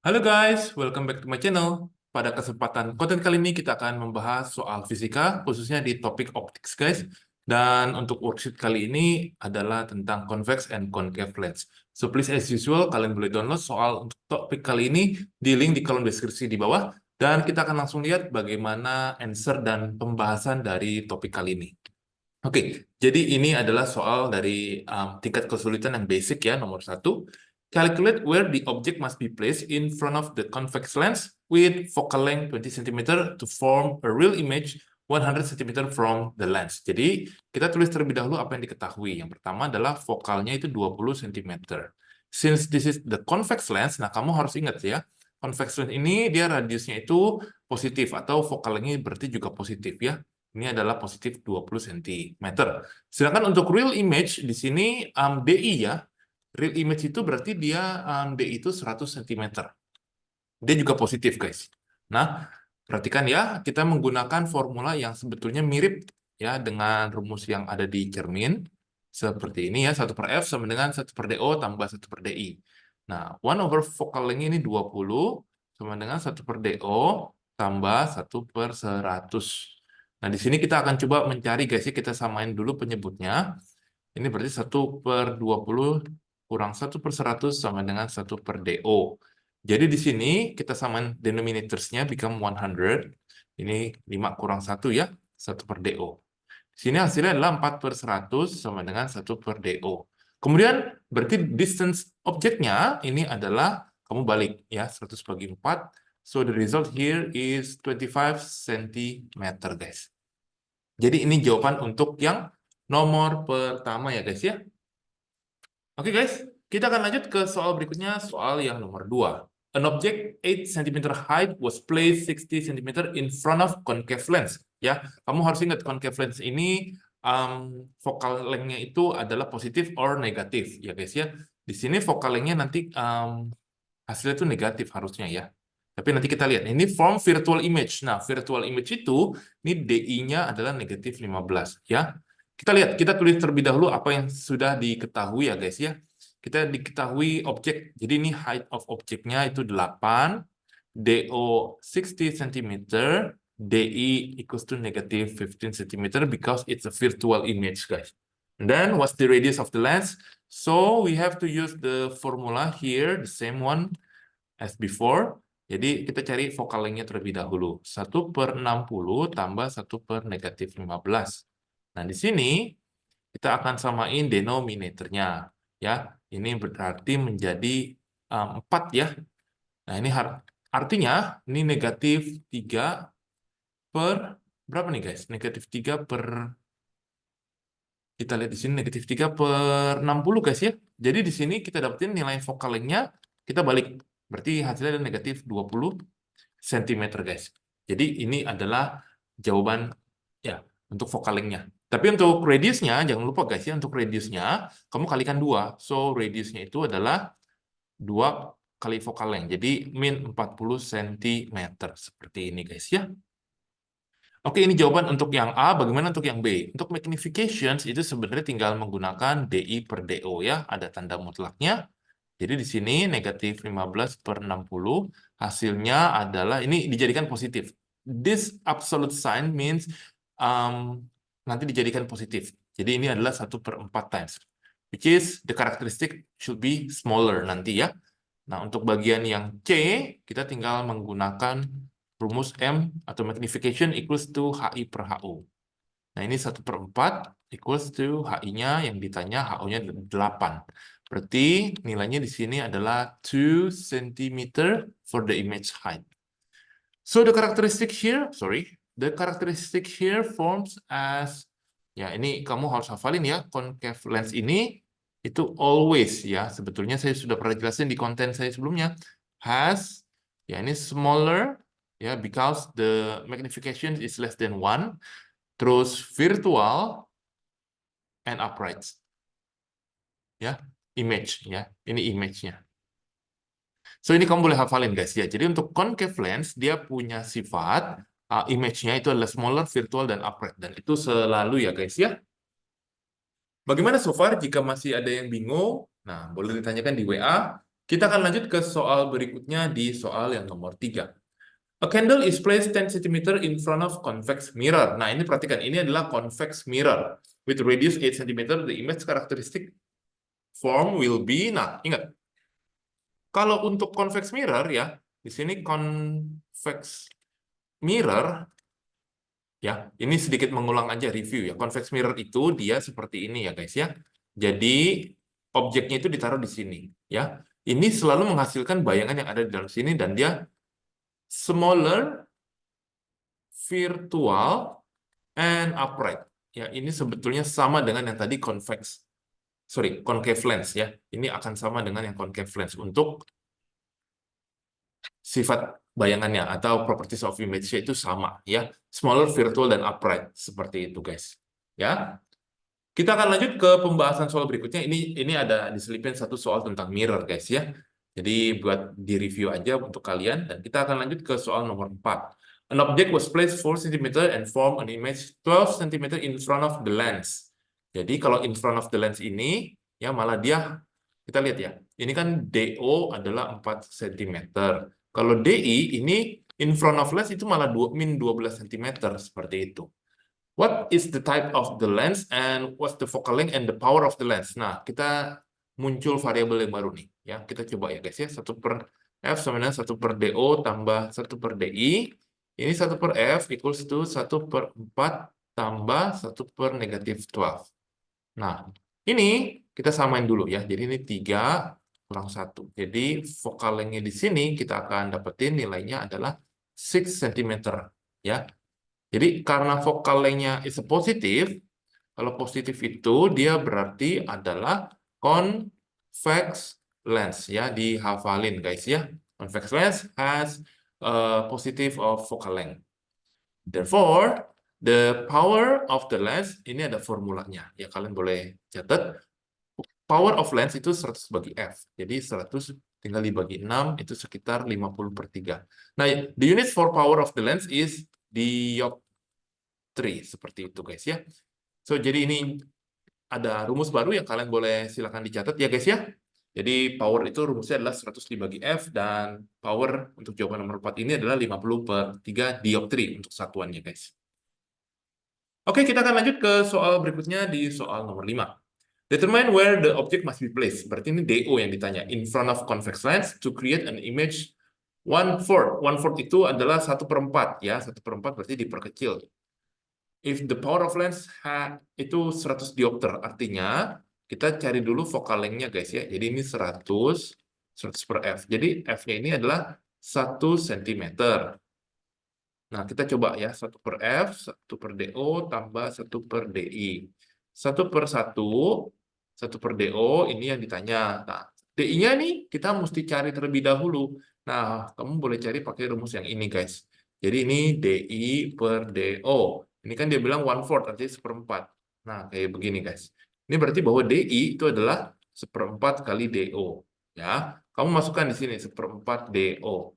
Halo guys, welcome back to my channel. Pada kesempatan konten kali ini kita akan membahas soal fisika, khususnya di topik optics guys. Dan untuk worksheet kali ini adalah tentang convex and concave lens. So please as usual, kalian boleh download soal untuk topik kali ini di link di kolom deskripsi di bawah. Dan kita akan langsung lihat bagaimana answer dan pembahasan dari topik kali ini. Oke, jadi ini adalah soal dari tingkat kesulitan yang basic ya, nomor 1. Calculate where the object must be placed in front of the convex lens with focal length 20 cm to form a real image 100 cm from the lens. Jadi, kita tulis terlebih dahulu apa yang diketahui. Yang pertama adalah fokalnya itu 20 cm. Since this is the convex lens, nah kamu harus ingat ya, convex lens ini dia radiusnya itu positif atau focal length-nya berarti juga positif ya. Ini adalah positif 20 cm. Sedangkan untuk real image di sini DI ya. Real image itu berarti dia DI itu 100 cm. Dia juga positif, guys. Nah, perhatikan ya, kita menggunakan formula yang sebetulnya mirip ya dengan rumus yang ada di cermin. Seperti ini ya, 1 per F sama dengan 1 per DO tambah 1 per DI. Nah, 1 over focal length ini 20 sama dengan 1 per DO tambah 1 per 100. Nah, di sini kita akan coba mencari, guys, ya, kita samain dulu penyebutnya. Ini berarti 1 per 20 kurang 1 per 100 sama dengan 1 per DO. Jadi di sini kita samain denominatorsnya become 100. Ini 5 kurang 1 ya, 1 per DO. Di sini hasilnya adalah 4 per 100 sama dengan 1 per DO. Kemudian berarti distance objeknya ini adalah, kamu balik ya, 100 bagi 4. So the result here is 25 cm, guys. Jadi ini jawaban untuk yang nomor pertama ya guys ya. Oke guys, kita akan lanjut ke soal berikutnya, soal yang nomor 2. An object 8 cm height was placed 60 cm in front of concave lens. Ya, kamu harus ingat concave lens ini focal length-nya itu adalah positif or negatif ya guys ya. Di sini focal length-nya nanti hasilnya itu negatif harusnya ya. Tapi nanti kita lihat, ini form virtual image. Nah, virtual image itu, ini DI-nya adalah negatif 15 ya. Kita lihat, kita tulis terlebih dahulu apa yang sudah diketahui ya guys ya. Kita diketahui objek, jadi ini height of objeknya itu 8, DO 60 cm, DI equals to negative 15 cm because it's a virtual image guys. And then what's the radius of the lens? So we have to use the formula here, the same one as before. Jadi kita cari focal length-nya terlebih dahulu. 1 per 60 tambah 1 per negatif 15. Nah, di sini kita akan samain denominatornya. Ya, ini berarti menjadi 4 ya. Nah, ini artinya ini negatif 3 per berapa nih guys? Negatif 3 per, kita lihat di sini negatif 3 per 60 guys ya. Jadi di sini kita dapetin nilai focal length-nya, kita balik. Berarti hasilnya adalah negatif 20 cm guys. Jadi ini adalah jawaban ya untuk focal length-nya. Tapi untuk radiusnya, jangan lupa guys ya, untuk radiusnya kamu kalikan 2. So radiusnya itu adalah 2 kali focal length. Jadi min 40 cm. Seperti ini guys ya. Oke, ini jawaban untuk yang A. Bagaimana untuk yang B? Untuk magnifications itu sebenarnya tinggal menggunakan DI per DO ya. Ada tanda mutlaknya. Jadi di sini negatif 15 per 60. Hasilnya adalah, ini dijadikan positif. This absolute sign means nanti dijadikan positif. Jadi ini adalah 1 per 4 times. Which is the characteristic should be smaller nanti ya. Nah, untuk bagian yang C, kita tinggal menggunakan rumus M atau magnification equals to HI per HO. Nah, ini 1 per 4 equals to HI-nya yang ditanya, HO-nya 8. Berarti nilainya di sini adalah 2 cm for the image height. So the characteristic here forms as, ya ini kamu harus hafalin ya, concave lens ini itu always ya, sebetulnya saya sudah pernah jelasin di konten saya sebelumnya, has, ya ini smaller, ya because the magnification is less than 1, terus virtual and upright. Ya, image ya. Ini image-nya. So ini kamu boleh hafalin guys ya. Jadi untuk concave lens dia punya sifat image-nya itu adalah smaller, virtual dan upright, dan itu selalu ya guys ya. Bagaimana so far? Jika masih ada yang bingung, nah boleh ditanyakan di WA Kita akan lanjut ke soal berikutnya di soal yang nomor 3. A candle is placed 10 cm in front of convex mirror. Nah, ini perhatikan, ini adalah convex mirror. With radius 8 cm, the image characteristic form will be, nah, ingat, kalau untuk convex mirror ya, di sini convex mirror, ya, ini sedikit mengulang aja review ya. Convex mirror itu dia seperti ini ya guys ya. Jadi objeknya itu ditaruh di sini ya. Ini selalu menghasilkan bayangan yang ada di dalam sini dan dia smaller, virtual, and upright. Ya, ini sebetulnya sama dengan yang tadi concave lens ya. Ini akan sama dengan yang concave lens untuk sifat bayangannya atau properties of image itu sama ya. Smaller, virtual, dan upright seperti itu guys. Ya. Kita akan lanjut ke pembahasan soal berikutnya. Ini ada diselipin satu soal tentang mirror guys ya. Jadi buat di review aja untuk kalian dan kita akan lanjut ke soal nomor 4. An object was placed 4 cm and form an image 12 cm in front of the lens. Jadi kalau in front of the lens ini ya malah dia kita lihat ya. Ini kan DO adalah 4 cm. Kalau DI ini in front of lens itu malah min 12 cm seperti itu. What is the type of the lens and what's the focal length and the power of the lens? Nah, kita muncul variabel yang baru nih. Ya, kita coba ya guys ya. 1 per F sama dengan 1 per DO tambah 1 per DI. Ini 1 per F equals to 1 per 4 tambah 1 per negatif 12. Nah, ini kita samain dulu ya. Jadi ini 3 kurang 1. Jadi focal length-nya di sini kita akan dapetin nilainya adalah 6 cm. Ya, jadi karena focal length-nya is positif, kalau positif itu dia berarti adalah convex lens ya, dihafalin guys ya. Convex lens has a positive of focal length. Therefore, the power of the lens ini ada formulanya. Ya kalian boleh catat. Power of lens itu 100 bagi F. Jadi 100 tinggal dibagi 6 itu sekitar 50 per 3. Nah, the unit for power of the lens is dioptri seperti itu guys ya. So jadi ini ada rumus baru yang kalian boleh silakan dicatat ya guys ya. Jadi power itu rumusnya adalah 100 dibagi F dan power untuk jawaban nomor 4 ini adalah 50 per 3 dioptri untuk satuannya guys. Oke, kita akan lanjut ke soal berikutnya di soal nomor 5. Determine where the object must be placed. Berarti ini DO yang ditanya. In front of convex lens to create an image 1/4. 1/4 itu adalah 1/4 ya. 1/4 berarti diperkecil. If the power of lens itu 100 diopter, artinya kita cari dulu focal length-nya guys ya. Jadi ini 100 per F. Jadi F-nya ini adalah 1 cm. Nah, kita coba ya, 1 per F, 1 per DO, tambah 1 per DI. 1 per 1 per DO, ini yang ditanya. Nah, DI-nya nih, kita mesti cari terlebih dahulu. Nah, kamu boleh cari pakai rumus yang ini, guys. Jadi ini DI per DO. Ini kan dia bilang 1/4, artinya 1/4. Nah, kayak begini, guys. Ini berarti bahwa DI itu adalah 1/4 kali DO. Ya, kamu masukkan di sini 1/4 DO.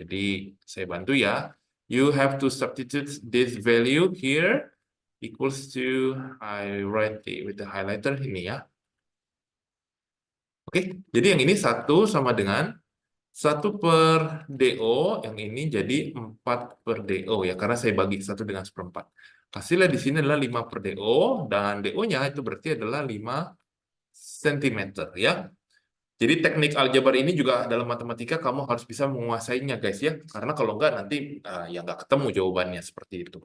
Jadi, saya bantu ya. You have to substitute this value here equals to, I write with the highlighter ini ya. Oke, jadi yang ini 1 sama dengan 1 per DO, yang ini jadi 4 per DO ya, karena saya bagi 1 dengan 1/4. Hasilnya di sini adalah 5 per DO, dan DO-nya itu berarti adalah 5 cm ya. Jadi teknik aljabar ini juga dalam matematika kamu harus bisa menguasainya guys ya, karena kalau enggak nanti ya nggak ketemu jawabannya seperti itu.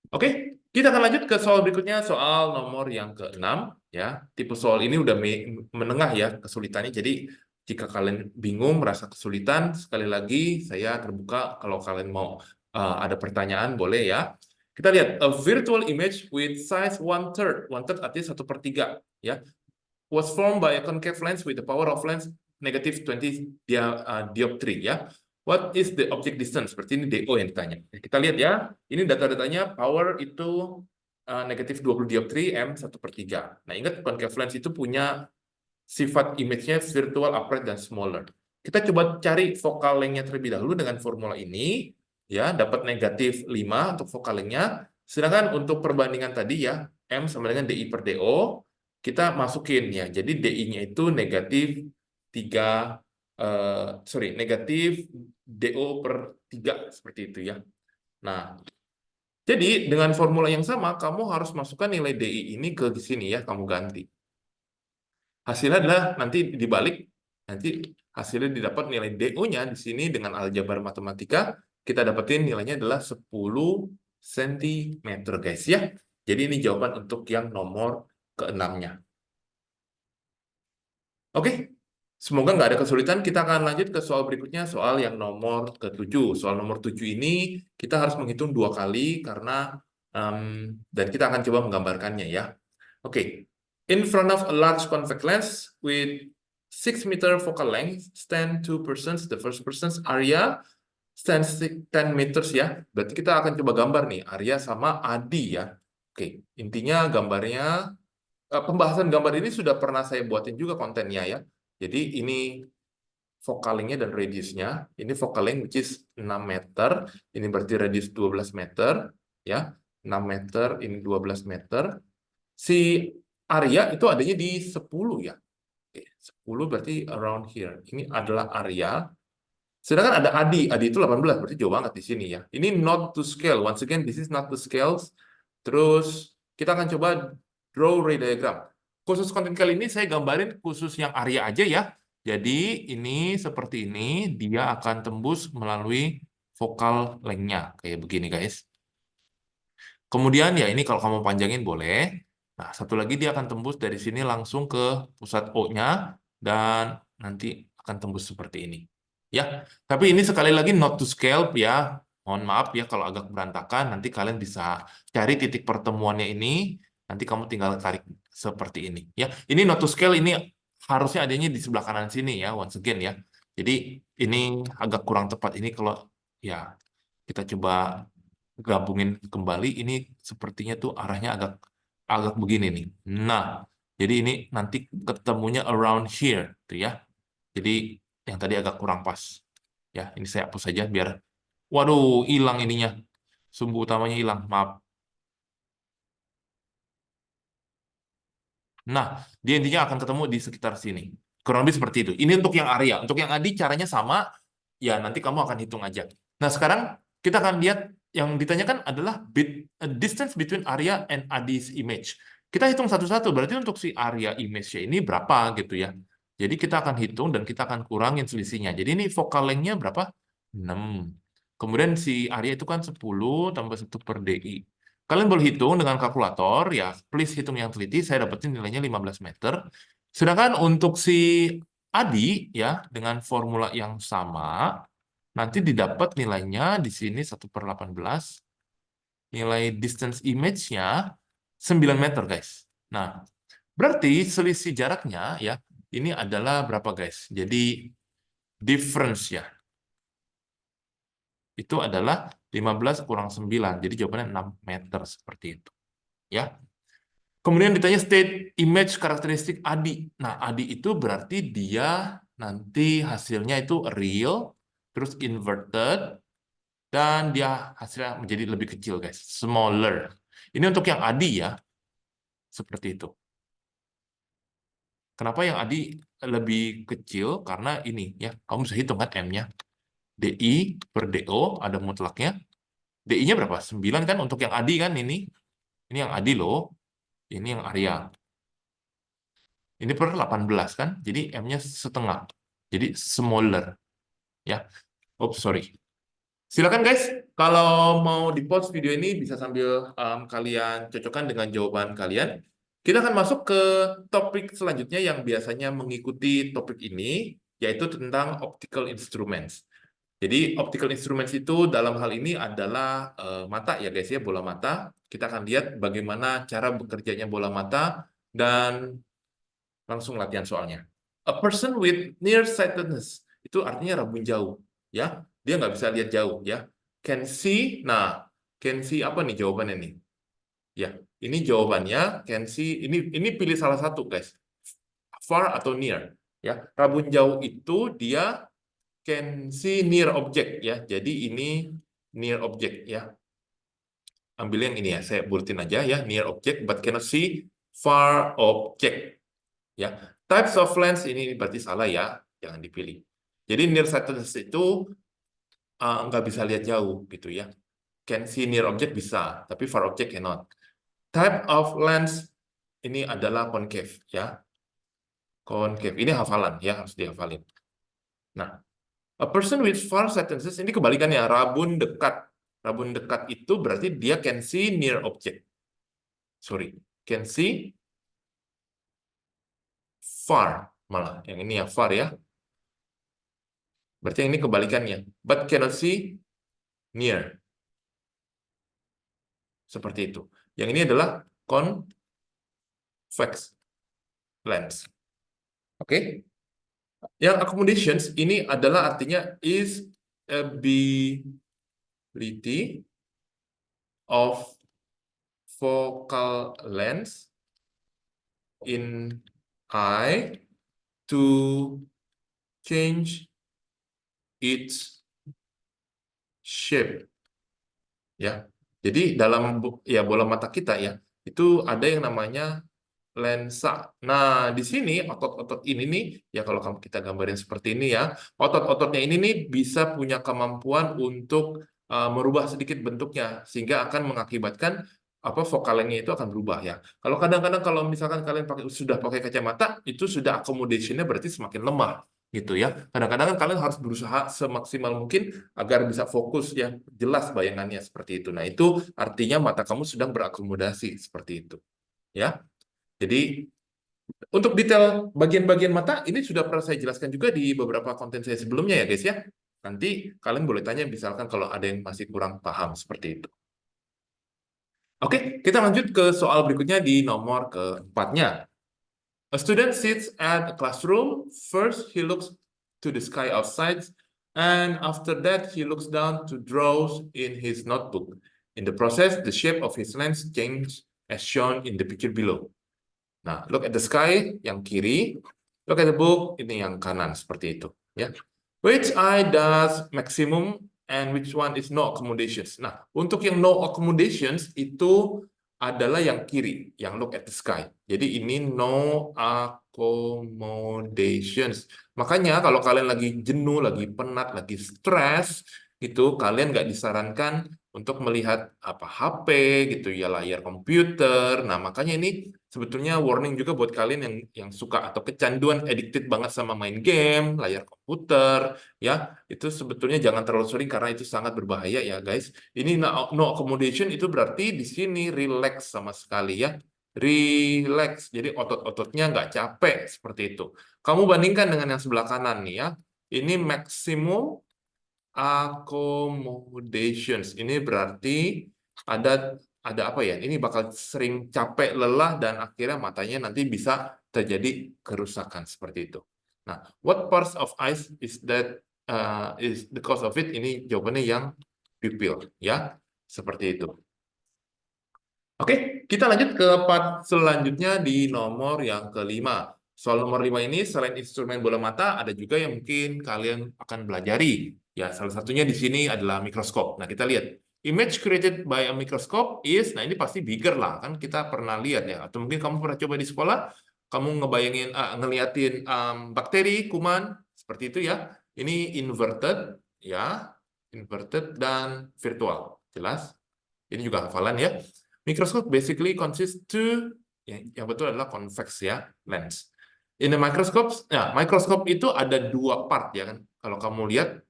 Oke, kita akan lanjut ke soal berikutnya, soal nomor yang ke-6 ya. Tipe soal ini udah menengah ya kesulitannya. Jadi jika kalian bingung, merasa kesulitan, sekali lagi saya terbuka kalau kalian mau ada pertanyaan boleh ya. Kita lihat a virtual image with size 1/3. 1/3 artinya 1/3 ya. Was formed by a concave lens with the power of lens negative 20 dioptri ya. What is the object distance? Seperti ini DO yang ditanya. Kita lihat ya, ini data-datanya power itu negatif 20 dioptri, M 1/3. Nah ingat concave lens itu punya sifat image-nya virtual, upright, dan smaller. Kita coba cari focal length-nya terlebih dahulu dengan formula ini, ya dapat negatif 5 untuk focal length-nya. Sedangkan untuk perbandingan tadi ya, M sama dengan DI per DO, kita masukin ya. Jadi DI-nya itu negatif negatif DO per 3 seperti itu ya. Nah, jadi dengan formula yang sama kamu harus masukkan nilai DI ini ke sini ya, kamu ganti. Hasilnya adalah nanti dibalik, nanti hasilnya didapat nilai DO-nya di sini dengan aljabar matematika, kita dapetin nilainya adalah 10 cm guys ya. Jadi ini jawaban untuk yang nomor ke-6-nya. Oke, semoga nggak ada kesulitan. Kita akan lanjut ke soal berikutnya, soal yang nomor ke-7. Soal nomor 7 ini kita harus menghitung 2 kali karena dan kita akan coba menggambarkannya ya. Oke, in front of a large convex lens with 6 meter focal length, stand two persons. The first person's area stands 10 meters ya. Berarti kita akan coba gambar nih, Arya sama Adi ya. Oke, intinya gambarnya pembahasan gambar ini sudah pernah saya buatin juga kontennya ya. Jadi ini focal length-nya dan radiusnya. Ini focal length which is 6 meter. Ini berarti radius 12 meter. Ya, 6 meter, ini 12 meter. Si area itu adanya di 10 ya. Oke, 10 berarti around here. Ini adalah area. Sedangkan ada Adi. Adi itu 18, berarti jauh banget di sini ya. Ini not to scale. Once again, this is not to scales. Terus kita akan coba draw ray diagram. Khusus konten kali ini saya gambarin khusus yang area aja ya. Jadi ini seperti ini, dia akan tembus melalui focal length-nya. Kayak begini guys. Kemudian ya ini kalau kamu panjangin boleh. Nah, satu lagi dia akan tembus dari sini langsung ke pusat O-nya dan nanti akan tembus seperti ini. Ya, tapi ini sekali lagi not to scale ya. Mohon maaf ya kalau agak berantakan, nanti kalian bisa cari titik pertemuannya ini, nanti kamu tinggal tarik seperti ini ya. Ini not to scale, ini harusnya adanya di sebelah kanan sini ya, once again ya. Jadi ini agak kurang tepat ini kalau ya kita coba gabungin kembali, ini sepertinya tuh arahnya agak begini nih. Nah, jadi ini nanti ketemunya around here tuh ya. Jadi yang tadi agak kurang pas. Ya, ini saya hapus saja biar waduh, hilang ininya. Sumbu utamanya hilang, maaf. Nah, dia intinya akan ketemu di sekitar sini. Kurang lebih seperti itu. Ini untuk yang area. Untuk yang Adi caranya sama, ya nanti kamu akan hitung aja. Nah, sekarang kita akan lihat yang ditanyakan adalah distance between area and Adi's image. Kita hitung satu-satu, berarti untuk si area image-nya ini berapa gitu ya. Jadi kita akan hitung dan kita akan kurangin selisihnya. Jadi ini focal length-nya berapa? 6. Kemudian si area itu kan 10 tambah 1 per DI. Kalian boleh hitung dengan kalkulator, ya please hitung yang teliti, saya dapetin nilainya 15 meter. Sedangkan untuk si Adi, ya dengan formula yang sama, nanti didapat nilainya di sini 1 per 18, nilai distance image-nya 9 meter, guys. Nah, berarti selisih jaraknya, ya ini adalah berapa, guys? Jadi, difference ya, itu adalah 15 kurang 9, jadi jawabannya 6 meter, seperti itu. Ya. Kemudian ditanya state image karakteristik Adi. Nah, Adi itu berarti dia nanti hasilnya itu real, terus inverted, dan dia hasilnya menjadi lebih kecil, guys. Smaller. Ini untuk yang Adi ya. Seperti itu. Kenapa yang Adi lebih kecil? Karena ini ya, kamu bisa hitung kan M-nya. DI per DO, ada mutlaknya. DI-nya berapa? 9 kan untuk yang Adi kan ini. Ini yang Adi loh. Ini yang Arya. Ini per 18 kan, jadi M-nya setengah. Jadi smaller. Ya. Oh, sorry. Silakan guys, kalau mau di-pause video ini bisa sambil kalian cocokkan dengan jawaban kalian. Kita akan masuk ke topik selanjutnya yang biasanya mengikuti topik ini, yaitu tentang optical instruments. Jadi optical instruments itu dalam hal ini adalah mata ya guys ya, bola mata. Kita akan lihat bagaimana cara bekerjanya bola mata dan langsung latihan soalnya. A person with nearsightedness itu artinya rabun jauh, ya. Dia nggak bisa lihat jauh, ya. Can see, nah, can see apa nih jawabannya nih? Ya, ini jawabannya can see. Ini pilih salah satu, guys. Far atau near, ya. Rabun jauh itu dia can see near object, ya. Jadi ini near object, ya. Ambil yang ini ya, saya bulatin aja ya, near object but cannot see far object. Ya, Types of lens ini berarti salah ya, jangan dipilih. Jadi nearsightedness itu nggak bisa lihat jauh gitu ya. Can see near object bisa, tapi far object cannot. Type of lens ini adalah concave ya. Concave ini hafalan ya, harus dihafalin. Nah, a person with far-sightedness ini kebalikannya, rabun dekat. Rabun dekat itu berarti dia can see near object. Sorry, can see far malah. Yang ini ya far ya. Berarti yang ini kebalikannya. But cannot see near. Seperti itu. Yang ini adalah convex lens. Oke. Yang accommodations ini adalah artinya is ability of focal length in eye to change its shape. Ya. Jadi dalam bola mata kita ya, itu ada yang namanya lensa. Nah, di sini otot-otot ini nih, ya kalau kita gambarin seperti ini ya, otot-ototnya ini nih bisa punya kemampuan untuk merubah sedikit bentuknya, sehingga akan mengakibatkan vokalnya itu akan berubah ya. Kalau kadang-kadang kalau misalkan kalian sudah pakai kacamata, itu sudah accommodation-nya berarti semakin lemah gitu ya. Kadang-kadang kan kalian harus berusaha semaksimal mungkin agar bisa fokus ya, jelas bayangannya seperti itu. Nah, itu artinya mata kamu sedang berakomodasi seperti itu. Ya. Jadi untuk detail bagian-bagian mata ini sudah pernah saya jelaskan juga di beberapa konten saya sebelumnya ya guys ya. Nanti kalian boleh tanya misalkan kalau ada yang masih kurang paham seperti itu. Oke, kita lanjut ke soal berikutnya di nomor keempatnya. A student sits at a classroom. First, he looks to the sky outside, and after that, he looks down to draw in his notebook. In the process, the shape of his lens changes as shown in the picture below. Nah, look at the sky yang kiri, look at the book ini yang kanan seperti itu, ya. Which eye does maximum and which one is no accommodations? Nah, untuk yang no accommodations itu adalah yang kiri, yang look at the sky. Jadi ini no accommodations. Makanya kalau kalian lagi jenuh, lagi penat, lagi stres, itu kalian nggak disarankan untuk melihat HP gitu ya, layar komputer. Nah, makanya ini sebetulnya warning juga buat kalian yang suka atau kecanduan addicted banget sama main game, layar komputer, ya itu sebetulnya jangan terlalu sering karena itu sangat berbahaya ya guys. Ini no accommodation itu berarti di sini relax sama sekali ya, relax. Jadi otot-ototnya nggak capek seperti itu. Kamu bandingkan dengan yang sebelah kanan nih ya. Ini maximum accommodations. Ini berarti ada apa ya? Ini bakal sering capek, lelah, dan akhirnya matanya nanti bisa terjadi kerusakan seperti itu. Nah, what parts of eyes is that is the cause of it? Ini jawabannya yang pupil, ya, seperti itu. Oke, kita lanjut ke part selanjutnya di nomor yang kelima. Soal nomor 5 ini selain instrumen bola mata, ada juga yang mungkin kalian akan pelajari. Ya, salah satunya di sini adalah mikroskop. Nah, kita lihat. Image created by a microscope is, nah ini pasti bigger lah, kan kita pernah lihat ya. Atau mungkin kamu pernah coba di sekolah, kamu ngeliatin bakteri, kuman, seperti itu ya. Ini inverted, ya, inverted dan virtual. Jelas? Ini juga hafalan ya. Microscope basically consists to, yang betul adalah convex ya, lens. In the microscope, ya, mikroskop itu ada dua part ya kan. Kalau kamu lihat,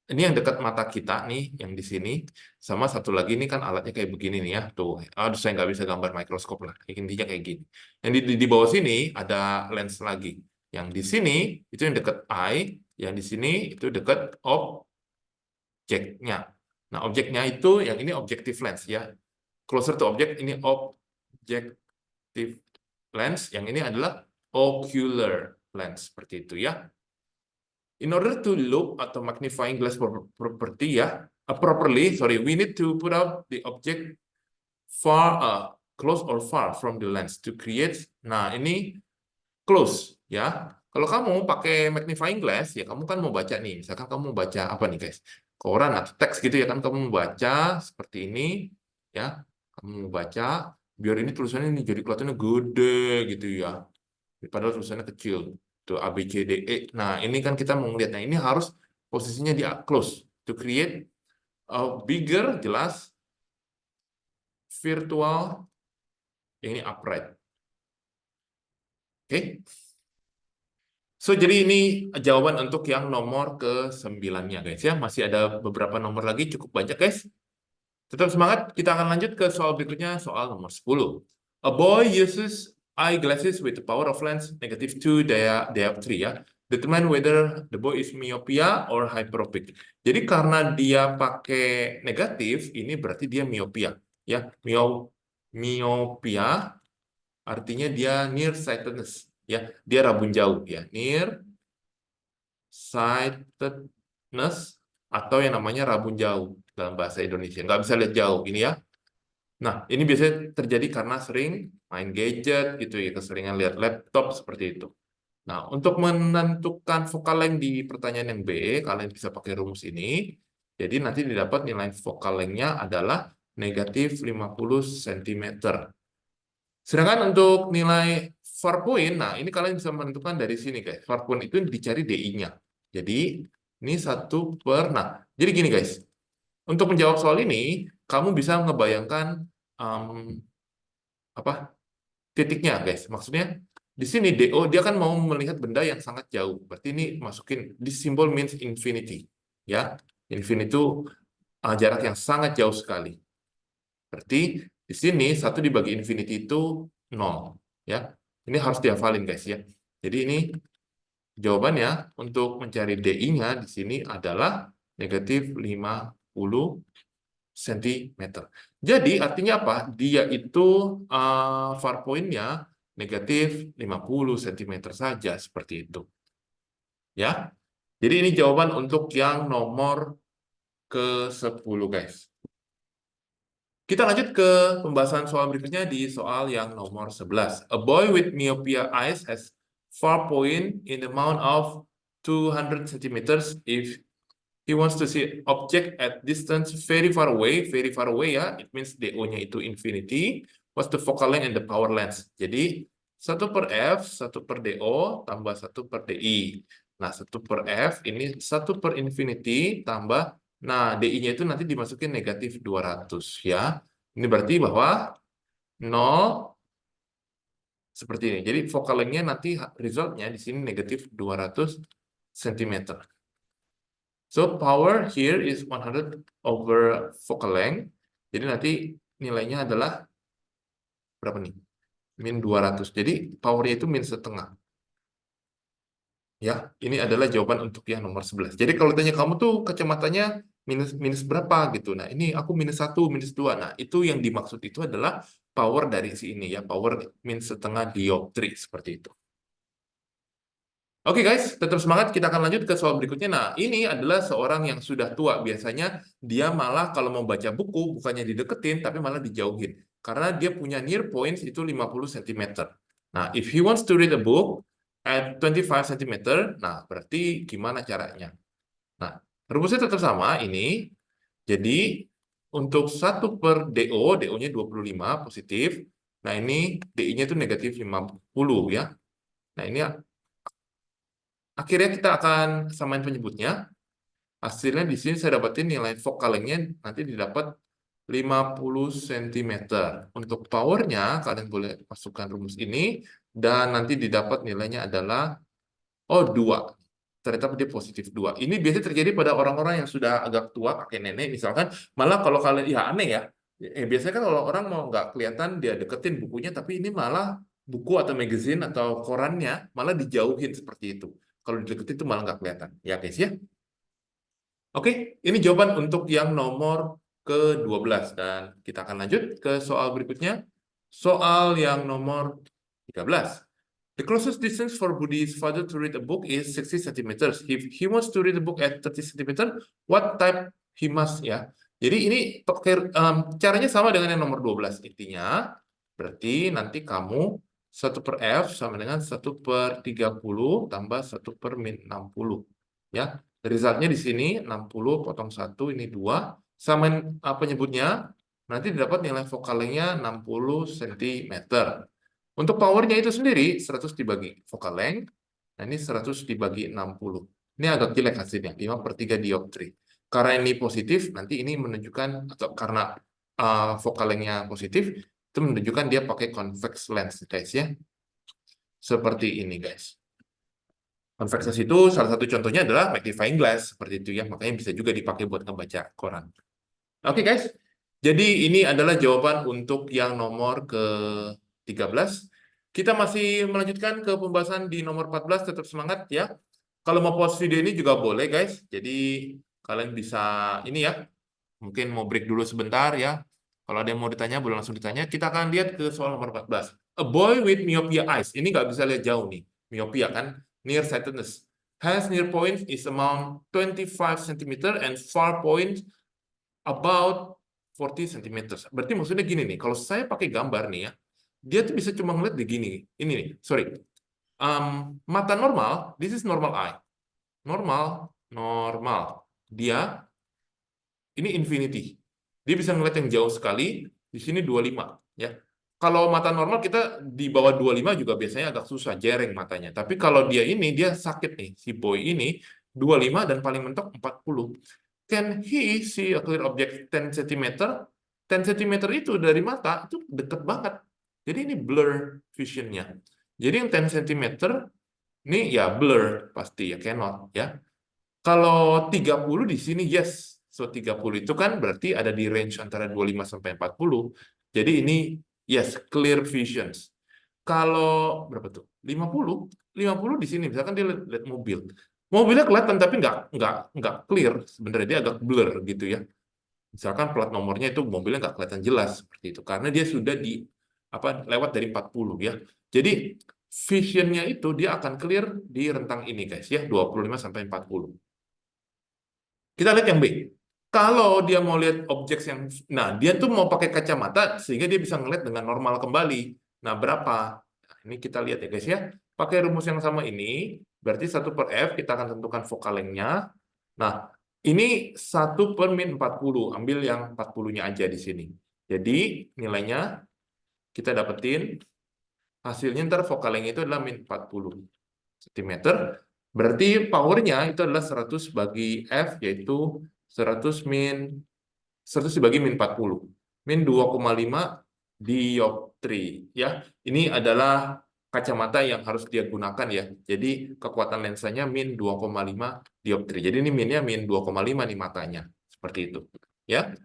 ini yang dekat mata kita nih, yang di sini, sama satu lagi ini kan alatnya kayak begini nih ya. Tuh, aduh saya nggak bisa gambar mikroskop lah. Intinya kayak gini. Yang di bawah sini ada lens lagi. Yang di sini itu yang dekat eye, yang di sini itu dekat objeknya. Nah, objeknya itu yang ini objective lens ya. Closer to object, ini objective lens, yang ini adalah ocular lens, seperti itu ya. In order to look atau magnifying glass property ya, properly, sorry, we need to put out the object far, close or far from the lens to create, nah ini close ya. Kalau kamu pakai magnifying glass, ya kamu kan mau baca nih, misalkan kamu mau baca apa nih guys, koran atau teks gitu ya kan, kamu mau baca seperti ini, ya kamu baca biar ini tulisannya ini jadi kelihatannya gede gitu ya. padahal tulisannya kecil. Tuh A, B, C, D, E. Nah, ini kan kita mau lihat. Nah, ini harus posisinya di close to create a bigger, jelas, virtual, ini upright. Oke. So, jadi ini jawaban untuk yang nomor ke-9-nya, guys. Ya, masih ada beberapa nomor lagi, cukup banyak, guys. Tetap semangat, kita akan lanjut ke soal berikutnya, soal nomor 10. A boy uses eyeglasses with the power of lens -2 dioptry, ya. Determine whether the boy is myopia or hyperopic. Jadi karena dia pakai negatif, ini berarti dia myopia, ya. Myopia artinya dia nearsightedness, ya. Dia rabun jauh, ya. Nearsightedness atau yang namanya rabun jauh dalam bahasa Indonesia. Nggak bisa lihat jauh, ini ya. Nah, ini biasanya terjadi karena sering main gadget gitu ya, keseringan lihat laptop seperti itu. Nah, untuk menentukan focal length di pertanyaan yang B, kalian bisa pakai rumus ini. Jadi nanti didapat nilai focal length-nya adalah negatif 50 cm. Sedangkan untuk nilai far point, nah ini kalian bisa menentukan dari sini guys. Far point itu dicari DI-nya. Jadi ini 1/, nah jadi gini guys. Untuk menjawab soal ini, kamu bisa ngebayangkan apa titiknya guys. Maksudnya di sini DO dia kan mau melihat benda yang sangat jauh. Berarti ini masukin this symbol means infinity, ya. Infinity itu jarak yang sangat jauh sekali. Berarti di sini 1 dibagi infinity itu 0, ya. Ini harus dihafalin guys ya. Jadi ini jawabannya untuk mencari DI-nya di sini adalah negatif 50 cm. Jadi artinya apa? Dia itu far point-nya negatif 50 cm saja, seperti itu. Ya. Jadi ini jawaban untuk yang nomor ke-10 guys. Kita lanjut ke pembahasan soal berikutnya di soal yang nomor 11. A boy with myopia eyes has far point in the amount of 200 cm if he wants to see object at distance very far away ya, it means DO-nya itu infinity. What's the focal length and the power length? Jadi 1/f, 1/DO, tambah 1/DI. Nah, 1/f ini 1/infinity tambah, nah DI-nya itu nanti dimasukin negatif 200 ya. Ini berarti bahwa 0 seperti ini. Jadi focal length-nya nanti resultnya di sini negatif 200 cm. So power here is 100 over focal length. Jadi nanti nilainya adalah berapa nih? Min 200. Jadi powernya itu min setengah. Ya, ini adalah jawaban untuk yang nomor 11. Jadi kalau tanya kamu tuh kacamatanya minus berapa gitu. Nah, ini aku -1, -2. Nah, itu yang dimaksud itu adalah power dari si ini ya, power min setengah dioptri seperti itu. Oke guys, tetap semangat. Kita akan lanjut ke soal berikutnya. Nah, ini adalah seorang yang sudah tua. Biasanya dia malah kalau mau baca buku, bukannya dideketin, tapi malah dijauhin. Karena dia punya near points itu 50 cm. Nah, if he wants to read a book at 25 cm, nah berarti gimana caranya? Nah, rumusnya tetap sama ini. Jadi, untuk 1/DO, DO-nya 25 positif. Nah, ini DI-nya itu negatif 50 ya. Nah, ini akhirnya kita akan samain penyebutnya. Hasilnya di sini saya dapatin nilai focal length-nya nanti didapat 50 cm. Untuk powernya, kalian boleh masukkan rumus ini. Dan nanti didapat nilainya adalah, 2. Ternyata dia positif 2. Ini biasanya terjadi pada orang-orang yang sudah agak tua, kakek nenek misalkan. Malah kalau kalian, ya aneh ya. Biasanya kan kalau orang mau nggak kelihatan, dia deketin bukunya, tapi ini malah buku atau magazine atau korannya malah dijauhin seperti itu. Kalau dideketin itu malah nggak kelihatan. Ya guys ya. Oke, ini jawaban untuk yang nomor ke-12. Dan kita akan lanjut ke soal berikutnya. Soal yang nomor 13. The closest distance for Budi's father to read a book is 60 cm. If he wants to read a book at 30 cm, what type he must, ya. Jadi ini caranya sama dengan yang nomor 12. Intinya, berarti nanti kamu 1/f sama dengan 1/30 tambah 1/-60. Ya, resultnya di sini 60 potong 1, ini 2. Samain penyebutnya, nanti didapat nilai focal length-nya 60 cm. Untuk powernya itu sendiri 100 dibagi focal length, nah ini 100 dibagi 60. Ini agak jelek hasilnya, 5/3 dioptri. Karena ini positif, nanti ini menunjukkan, atau karena focal length-nya positif, itu menunjukkan dia pakai convex lens, guys ya. Seperti ini, guys. Convex lens itu salah satu contohnya adalah magnifying glass, seperti itu ya. Makanya bisa juga dipakai buat ngebaca koran. Oke, guys. Jadi ini adalah jawaban untuk yang nomor ke-13. Kita masih melanjutkan ke pembahasan di nomor 14, tetap semangat ya. Kalau mau pause video ini juga boleh, guys. Jadi kalian bisa ini ya, mungkin mau break dulu sebentar ya. Kalau ada yang mau ditanya, boleh langsung ditanya. Kita akan lihat ke soal nomor 14. A boy with myopia eyes. Ini nggak bisa lihat jauh nih. Myopia kan, nearsightedness. Has near point is among 25 cm and far point about 40 cm. Berarti maksudnya gini nih, kalau saya pakai gambar nih ya, dia tuh bisa cuma ngeliat di gini. Ini nih, sorry. Mata normal, this is normal eye. Normal. Dia, ini infinity. Dia bisa ngeliat yang jauh sekali, di sini 25. Ya. Kalau mata normal kita di bawah 25 juga biasanya agak susah, jereng matanya. Tapi kalau dia ini, dia sakit nih, si boy ini, 25 dan paling mentok 40. Can he see a clear object 10 cm? 10 cm itu dari mata, itu deket banget. Jadi ini blur visionnya. Jadi yang 10 cm, ini ya blur, pasti ya, cannot. Ya. Kalau 30 di sini, yes. So, 30 itu kan berarti ada di range antara 25 sampai 40. Jadi ini, yes, clear visions. Kalau, berapa tuh? 50? 50 di sini, misalkan dia lihat mobil. Mobilnya kelihatan, tapi nggak clear. Sebenarnya dia agak blur gitu ya. Misalkan plat nomornya itu mobilnya nggak kelihatan jelas, seperti itu. Karena dia sudah lewat dari 40 ya. Jadi, visionnya itu dia akan clear di rentang ini, guys ya, 25 sampai 40. Kita lihat yang B. Kalau dia mau lihat objek yang, nah dia tuh mau pakai kacamata sehingga dia bisa ngelihat dengan normal kembali. Nah berapa? Nah, ini kita lihat ya guys ya. Pakai rumus yang sama ini, berarti 1/f kita akan tentukan focal length-nya. Nah ini 1/min 40. Ambil yang 40-nya aja di sini. Jadi nilainya kita dapetin hasilnya ntar focal length itu adalah min 40 cm. Berarti powernya itu adalah 100 bagi F, yaitu 100 dibagi min 40. Min 2,5 dioptri. Ya. Ini adalah kacamata yang harus dia gunakan ya. Jadi kekuatan lensanya min 2,5 dioptri. Jadi ini minnya min 2,5 nih matanya. Seperti itu. Ya.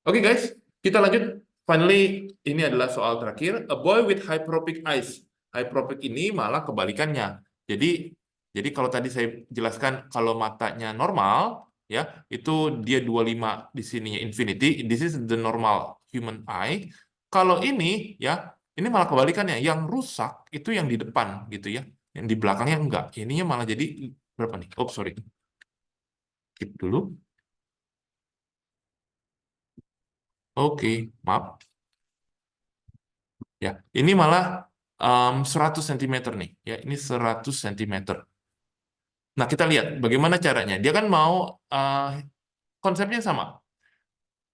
Oke guys, kita lanjut. Finally, ini adalah soal terakhir. A boy with hyperopic eyes. Hyperopic ini malah kebalikannya. Jadi kalau tadi saya jelaskan kalau matanya normal, ya itu dia 25 di sininya infinity. This is the normal human eye. Kalau ini ya, ini malah kebalikannya. Yang rusak itu yang di depan gitu ya. Yang di belakangnya enggak. Ininya malah jadi berapa nih? Oh, sorry. Skip dulu. Oke, maaf. Ya, ini malah 100 cm nih. Ya, ini 100 cm. Nah, kita lihat bagaimana caranya. Dia kan mau konsepnya sama.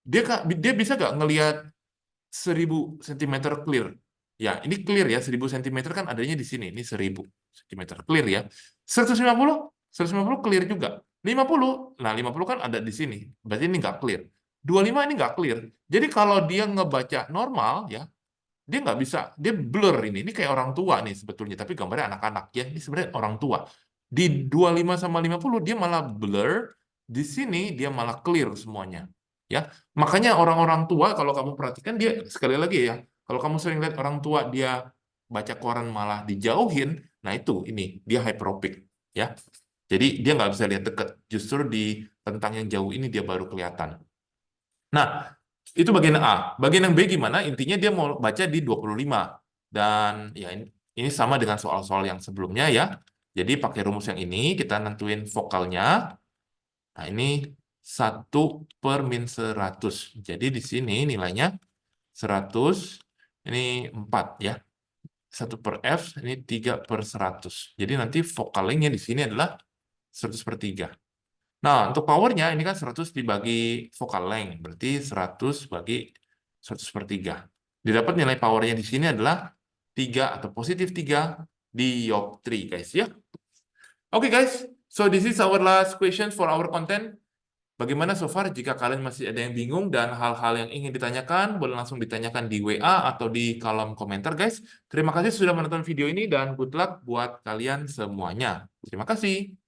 Dia bisa nggak ngelihat 1000 cm clear? Ya, ini clear ya. 1000 cm kan adanya di sini. Ini 1000 cm clear ya. 150? 150 clear juga. 50? Nah, 50 kan ada di sini. Berarti ini nggak clear. 25 ini nggak clear. Jadi kalau dia ngebaca normal, ya, dia nggak bisa, dia blur ini kayak orang tua nih sebetulnya, tapi gambarnya anak-anak ya, ini sebenarnya orang tua. Di 25 sama 50 dia malah blur, di sini dia malah clear semuanya. Ya, makanya orang-orang tua kalau kamu perhatikan dia sekali lagi ya, kalau kamu sering lihat orang tua dia baca koran malah dijauhin, nah itu ini dia hyperopic ya. Jadi dia nggak bisa lihat dekat, justru di tentang yang jauh ini dia baru kelihatan. Nah, itu bagian A. Bagian yang B gimana? Intinya dia mau baca di 25. Dan ya ini sama dengan soal-soal yang sebelumnya ya. Jadi pakai rumus yang ini, kita nentuin vokalnya. Nah, ini 1/min 100. Jadi di sini nilainya 100, ini 4 ya. 1/f, ini 3/100. Jadi nanti vokalnya di sini adalah 100/3. Nah, untuk powernya ini kan 100 dibagi focal length, berarti 100 bagi 100/3. Didapat nilai powernya di sini adalah 3 atau positif 3 dioptri, guys, ya. Oke, guys. So, this is our last question for our content. Bagaimana so far? Jika kalian masih ada yang bingung dan hal-hal yang ingin ditanyakan, boleh langsung ditanyakan di WA atau di kolom komentar, guys. Terima kasih sudah menonton video ini dan good luck buat kalian semuanya. Terima kasih.